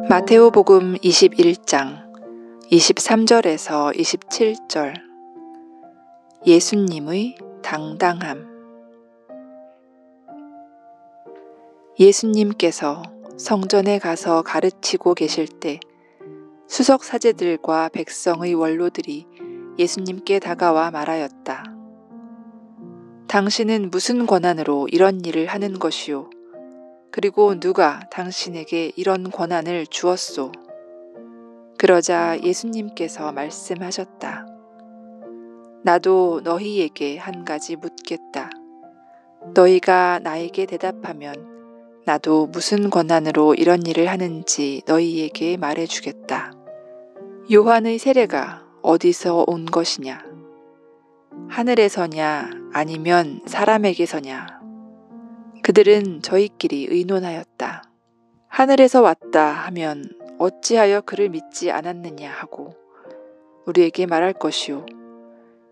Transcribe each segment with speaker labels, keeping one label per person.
Speaker 1: 마테오복음 21장 23절에서 27절. 예수님의 당당함. 예수님께서 성전에 가서 가르치고 계실 때 수석 사제들과 백성의 원로들이 예수님께 다가와 말하였다. 당신은 무슨 권한으로 이런 일을 하는 것이요? 그리고 누가 당신에게 이런 권한을 주었소? 그러자 예수님께서 말씀하셨다. 나도 너희에게 한 가지 묻겠다. 너희가 나에게 대답하면 나도 무슨 권한으로 이런 일을 하는지 너희에게 말해주겠다. 요한의 세례가 어디서 온 것이냐? 하늘에서냐 아니면 사람에게서냐? 그들은 저희끼리 의논하였다. 하늘에서 왔다 하면 어찌하여 그를 믿지 않았느냐 하고 우리에게 말할 것이요.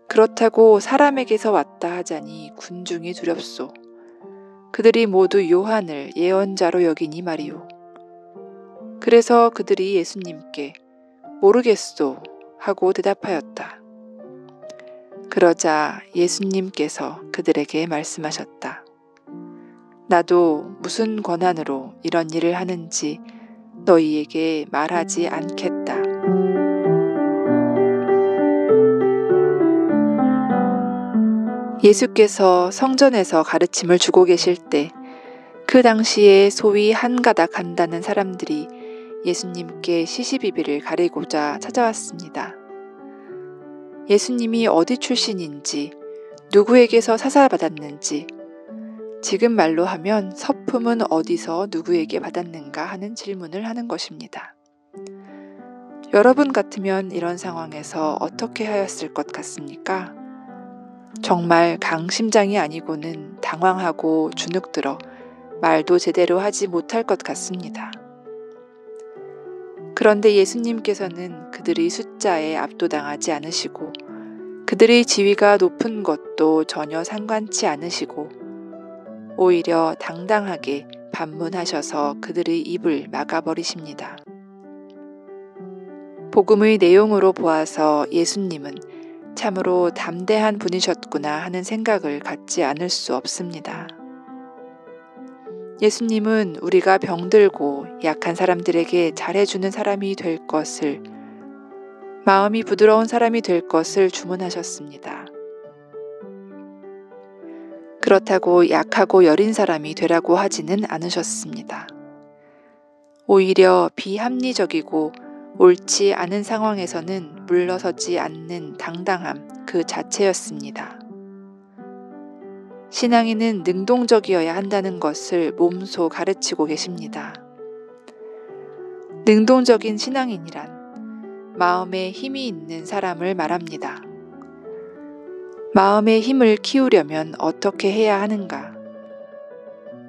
Speaker 1: 그렇다고 사람에게서 왔다 하자니 군중이 두렵소. 그들이 모두 요한을 예언자로 여기니 말이요. 그래서 그들이 예수님께 모르겠소 하고 대답하였다. 그러자 예수님께서 그들에게 말씀하셨다. 나도 무슨 권한으로 이런 일을 하는지 너희에게 말하지 않겠다. 예수께서 성전에서 가르침을 주고 계실 때 그 당시에 소위 한가닥 한다는 사람들이 예수님께 시시비비를 가리고자 찾아왔습니다. 예수님이 어디 출신인지, 누구에게서 사사받았는지, 지금 말로 하면 서품은 어디서 누구에게 받았는가 하는 질문을 하는 것입니다. 여러분 같으면 이런 상황에서 어떻게 하였을 것 같습니까? 정말 강심장이 아니고는 당황하고 주눅들어 말도 제대로 하지 못할 것 같습니다. 그런데 예수님께서는 그들의 숫자에 압도당하지 않으시고 그들의 지위가 높은 것도 전혀 상관치 않으시고 오히려 당당하게 반문하셔서 그들의 입을 막아버리십니다. 복음의 내용으로 보아서 예수님은 참으로 담대한 분이셨구나 하는 생각을 갖지 않을 수 없습니다. 예수님은 우리가 병들고 약한 사람들에게 잘해주는 사람이 될 것을, 마음이 부드러운 사람이 될 것을 주문하셨습니다. 그렇다고 약하고 여린 사람이 되라고 하지는 않으셨습니다. 오히려 비합리적이고 옳지 않은 상황에서는 물러서지 않는 당당함 그 자체였습니다. 신앙인은 능동적이어야 한다는 것을 몸소 가르치고 계십니다. 능동적인 신앙인이란 마음에 힘이 있는 사람을 말합니다. 마음의 힘을 키우려면 어떻게 해야 하는가?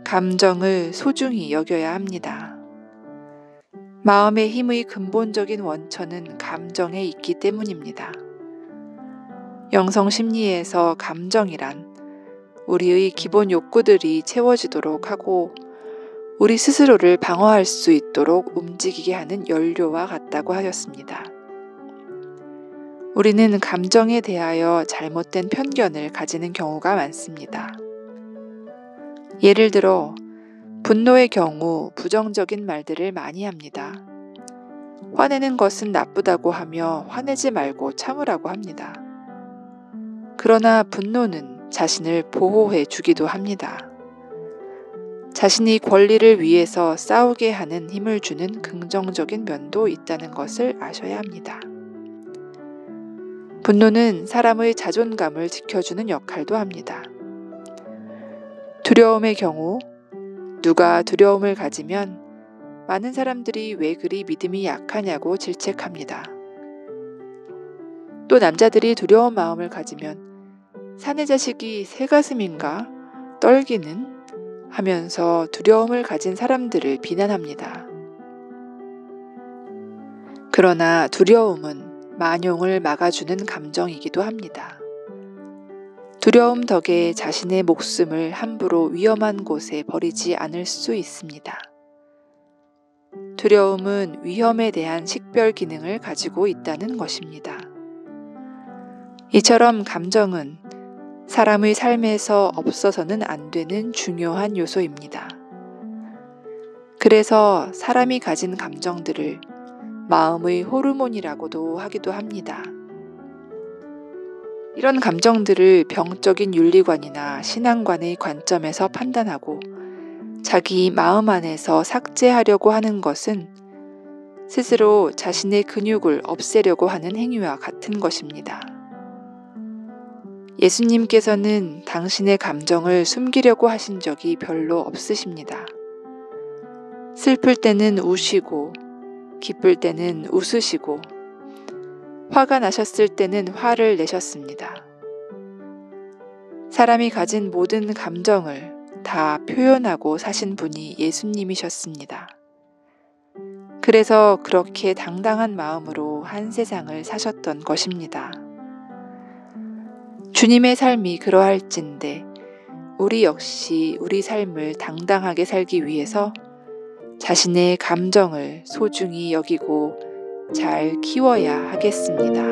Speaker 1: 감정을 소중히 여겨야 합니다. 마음의 힘의 근본적인 원천은 감정에 있기 때문입니다. 영성심리에서 감정이란 우리의 기본 욕구들이 채워지도록 하고 우리 스스로를 방어할 수 있도록 움직이게 하는 연료와 같다고 하였습니다. 우리는 감정에 대하여 잘못된 편견을 가지는 경우가 많습니다. 예를 들어 분노의 경우 부정적인 말들을 많이 합니다. 화내는 것은 나쁘다고 하며 화내지 말고 참으라고 합니다. 그러나 분노는 자신을 보호해 주기도 합니다. 자신의 권리를 위해서 싸우게 하는 힘을 주는 긍정적인 면도 있다는 것을 아셔야 합니다. 분노는 사람의 자존감을 지켜주는 역할도 합니다. 두려움의 경우 누가 두려움을 가지면 많은 사람들이 왜 그리 믿음이 약하냐고 질책합니다. 또 남자들이 두려운 마음을 가지면 사내 자식이 새가슴인가 떨기는 하면서 두려움을 가진 사람들을 비난합니다. 그러나 두려움은 만용을 막아주는 감정이기도 합니다. 두려움 덕에 자신의 목숨을 함부로 위험한 곳에 버리지 않을 수 있습니다. 두려움은 위험에 대한 식별 기능을 가지고 있다는 것입니다. 이처럼 감정은 사람의 삶에서 없어서는 안 되는 중요한 요소입니다. 그래서 사람이 가진 감정들을 마음의 호르몬이라고도 하기도 합니다. 이런 감정들을 병적인 윤리관이나 신앙관의 관점에서 판단하고 자기 마음 안에서 삭제하려고 하는 것은 스스로 자신의 근육을 없애려고 하는 행위와 같은 것입니다. 예수님께서는 당신의 감정을 숨기려고 하신 적이 별로 없으십니다. 슬플 때는 우시고, 기쁠 때는 웃으시고, 화가 나셨을 때는 화를 내셨습니다. 사람이 가진 모든 감정을 다 표현하고 사신 분이 예수님이셨습니다. 그래서 그렇게 당당한 마음으로 한 세상을 사셨던 것입니다. 주님의 삶이 그러할진대 우리 역시 우리 삶을 당당하게 살기 위해서 자신의 감정을 소중히 여기고 잘 키워야 하겠습니다.